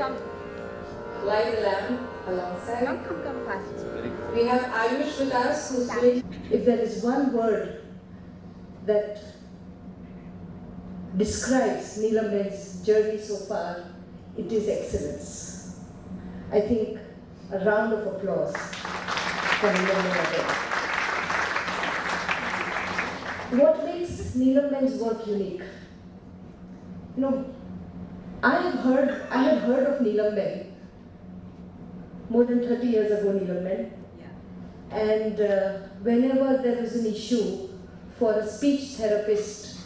Come. Light the lamp alongside. Come fast. We have Ayush with us, who's doing. If there is one word that describes Neelam Ben's journey so far, it is excellence. I think a round of applause for Neelam Ben. What makes Neelam Ben's work unique? You know, I have heard of Neelam Ben more than 30 years ago, Neelam Ben. And whenever there was an issue for a speech therapist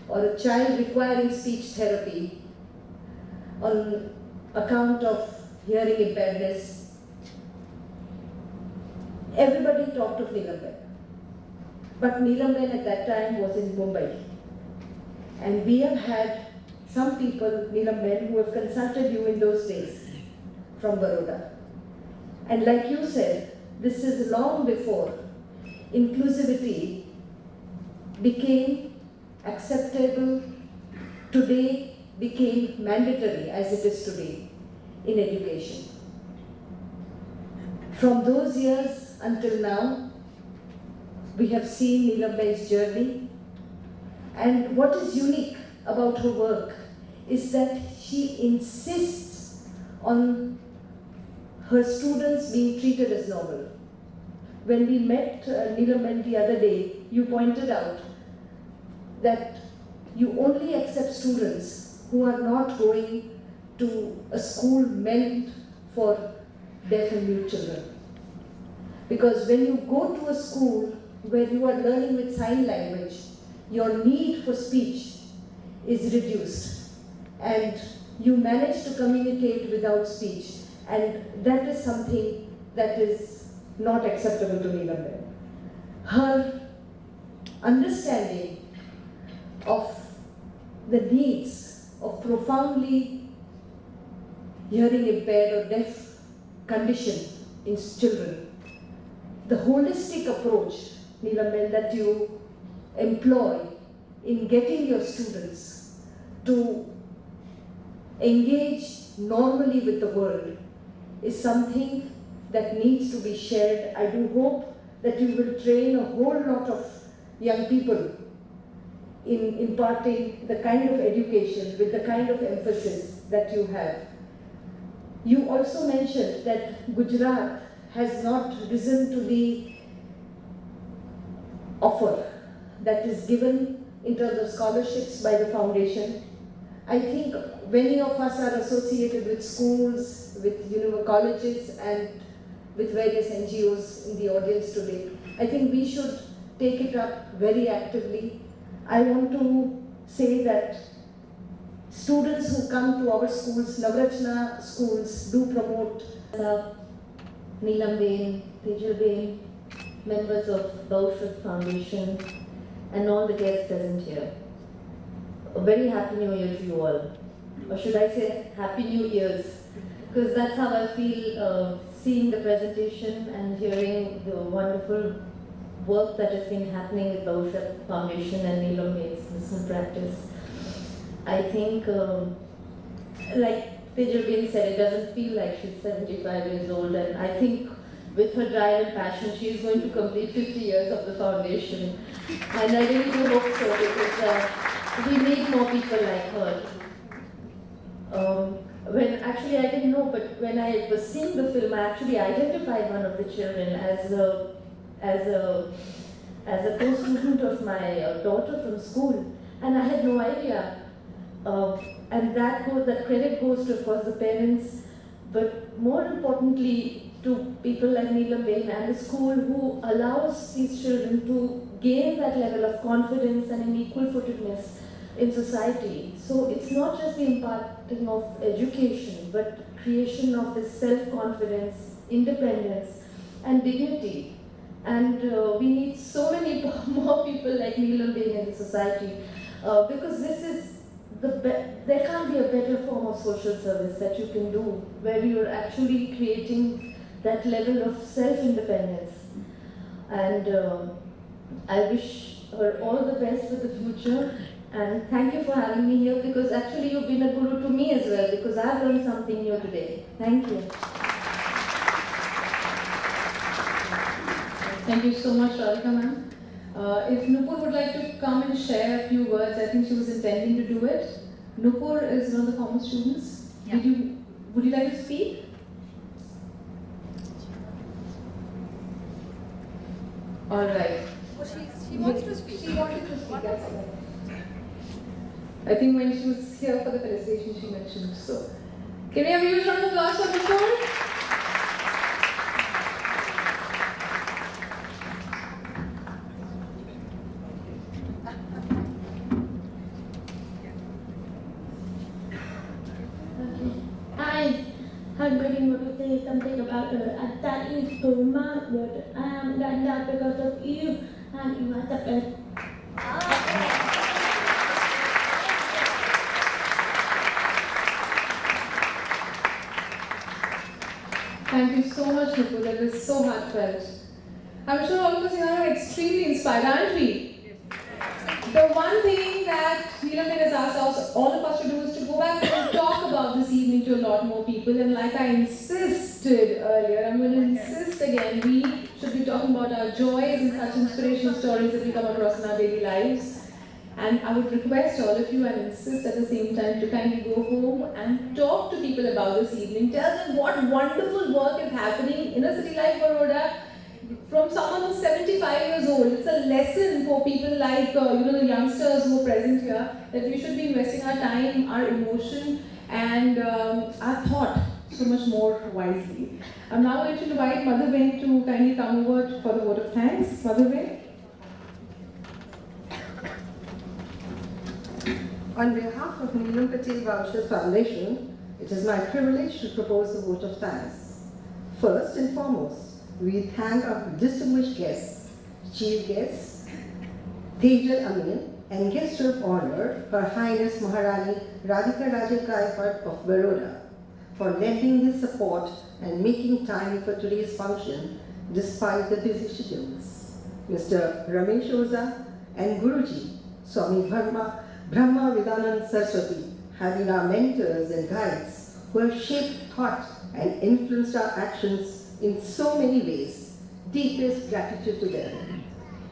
or a child requiring speech therapy on account of hearing impairness, everybody talked of Neelam Ben. But Neelam Ben at that time was in Mumbai. And we have had some people, Neelam Ben, who have consulted you in those days from Baroda. And like you said, this is long before inclusivity became acceptable, today became mandatory as it is today in education. From those years until now, we have seen Neelam Ben's journey, and what is unique about her work is that she insists on her students being treated as normal. When we met Neelam Ben the other day, you pointed out that you only accept students who are not going to a school meant for deaf and mute children. Because when you go to a school where you are learning with sign language, your need for speech is reduced and you manage to communicate without speech, and that is something that is not acceptable to Neelam Ben. Her understanding of the needs of profoundly hearing impaired or deaf condition in children, the holistic approach, Neelam Ben, that you employ in getting your students to engage normally with the world is something that needs to be shared. I do hope that you will train a whole lot of young people in imparting the kind of education with the kind of emphasis that you have. You also mentioned that Gujarat has not risen to the offer that is given in terms of scholarships by the foundation. I think many of us are associated with schools, with colleges, and with various NGOs in the audience today. I think we should take it up very actively. I want to say that students who come to our schools, Navrachna schools, do promote Neelam Ben, Tejal Ben, members of Baushut Foundation, and all the guests present here. A very Happy New Year to you all. Or should I say Happy New Years? Because that's how I feel seeing the presentation and hearing the wonderful work that has been happening with Baushut Foundation and Neelam Ben's Listen Practice. I think, like Tejal Ben said, it doesn't feel like she's 75 years old, and I think with her drive and passion, she is going to complete 50 years of the foundation. And I really do hope so, because we need more people like her. When actually I didn't know, but when I was seeing the film, I actually identified one of the children as a co-student of my daughter from school, and I had no idea. And that credit goes to, of course, the parents, but more importantly to people like Neelam Ben and the school who allows these children to gain that level of confidence and an equal footedness in society. So it's not just the imparting of education, but creation of this self-confidence, independence, and dignity. And we need so many more people like Neelam Ben in the society, because this is there can't be a better form of social service that you can do, where you're actually creating that level of self-independence. And I wish her all the best for the future. And thank you for having me here, because actually you've been a guru to me as well, because I've learned something new today. Thank you. Thank you so much, Radhika ma'am. If Nupur would like to come and share a few words, I think she was intending to do it. Nupur is one of the former students. Yeah. Would you like to speak? All right. She wants to speak. She wanted to speak. That's all. I think when she was here for the felicitation, she mentioned so. Can we have a huge round of applause for Nupur? I'm going to say something about that is so much, but that's not because of you, and you are the best. Thank you so much, Nupur. That was so heartfelt. I'm sure all of us here are extremely inspired, aren't we? The one thing that Neelam has asked us, all of us to do is to go back and talk about this evening to a lot more people. And like I insisted earlier, I'm going to insist again, we should be talking about our joys and such inspirational stories that we come across in our daily lives. And I would request all of you and insist at the same time to kindly go home and talk to people about this evening. Tell them what wonderful work is happening in a city like Baroda from someone who's 75 years old. It's a lesson for people like the youngsters who are present here, that we should be investing our time, our emotion, and our thought so much more wisely. I'm now going to invite Madhaben to kindly come over for the vote of thanks. Madhaben. On behalf of Neelam Patel Voucher Foundation, it is my privilege to propose the vote of thanks. First and foremost, we thank our distinguished guests, chief guests, Tejal Amin, and guest of honor, Her Highness Maharani Radhika Raja Gaikwad of Baroda, for lending his support and making time for today's function despite the busy schedules. Mr. Ramesh Oza and Guruji, Swami Brahma Vidanand Saraswati, have been our mentors and guides who have shaped thought and influenced our actions in so many ways. Deepest gratitude to them.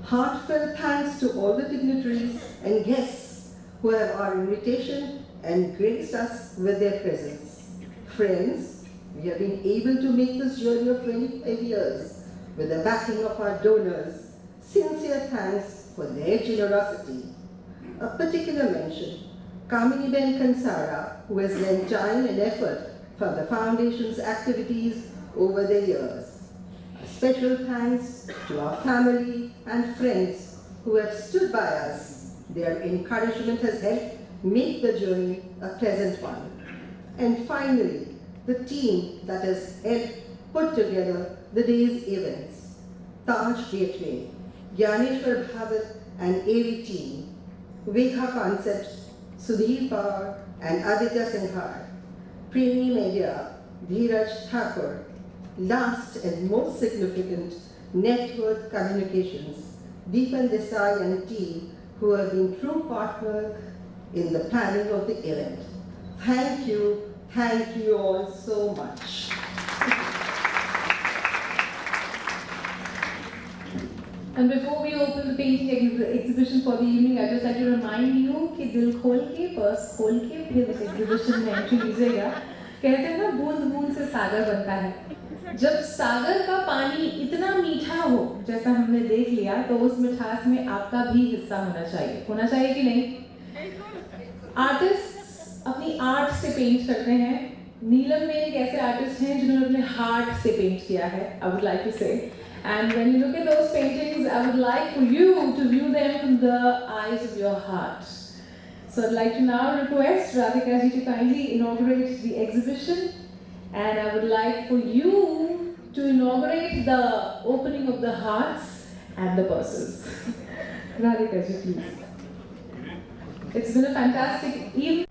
Heartfelt thanks to all the dignitaries and guests who have our invitation and graced us with their presence. Friends, we have been able to make this journey of 25 years with the backing of our donors. Sincere thanks for their generosity. A particular mention, Kamini Ben Kansara, who has lent time and effort for the Foundation's activities over the years. A special thanks to our family and friends who have stood by us. Their encouragement has helped make the journey a pleasant one. And finally, the team that has helped put together the day's events. Taj Gateway, Gyaneshwar Bhagat and AV team, Vekha Concepts, Sudhir Pawar and Aditya Singhar, Premi Media, Dheeraj Thakur, last and most significant, Network Communications, Deepan Desai and team, who have been true partners in the planning of the event. Thank you all so much. And before we open the painting exhibition for the evening, I'd just like to remind you कि दिल खोल के, purse खोल के फिर इस exhibition में entry लीजिएगा. कहते हैं ना, बूंद बूंद से सागर बनता है. जब सागर का पानी इतना मीठा हो, जैसा हमने देख लिया, तो उस मिठास में आपका भी हिस्सा होना चाहिए कि नहीं? आर्टिस्ट अपनी आर्ट से पेंट करते हैं. नीलम में एक ऐसे आर्टिस्ट हैं जिन्होंने अपने हार्ट से पेंट किया है. I would like to say. And when you look at those paintings, I would like for you to view them from the eyes of your heart. So I'd like to now request Radhika ji to kindly inaugurate the exhibition. And I would like for you to inaugurate the opening of the hearts and the purses. Radhika ji, please. It's been a fantastic evening.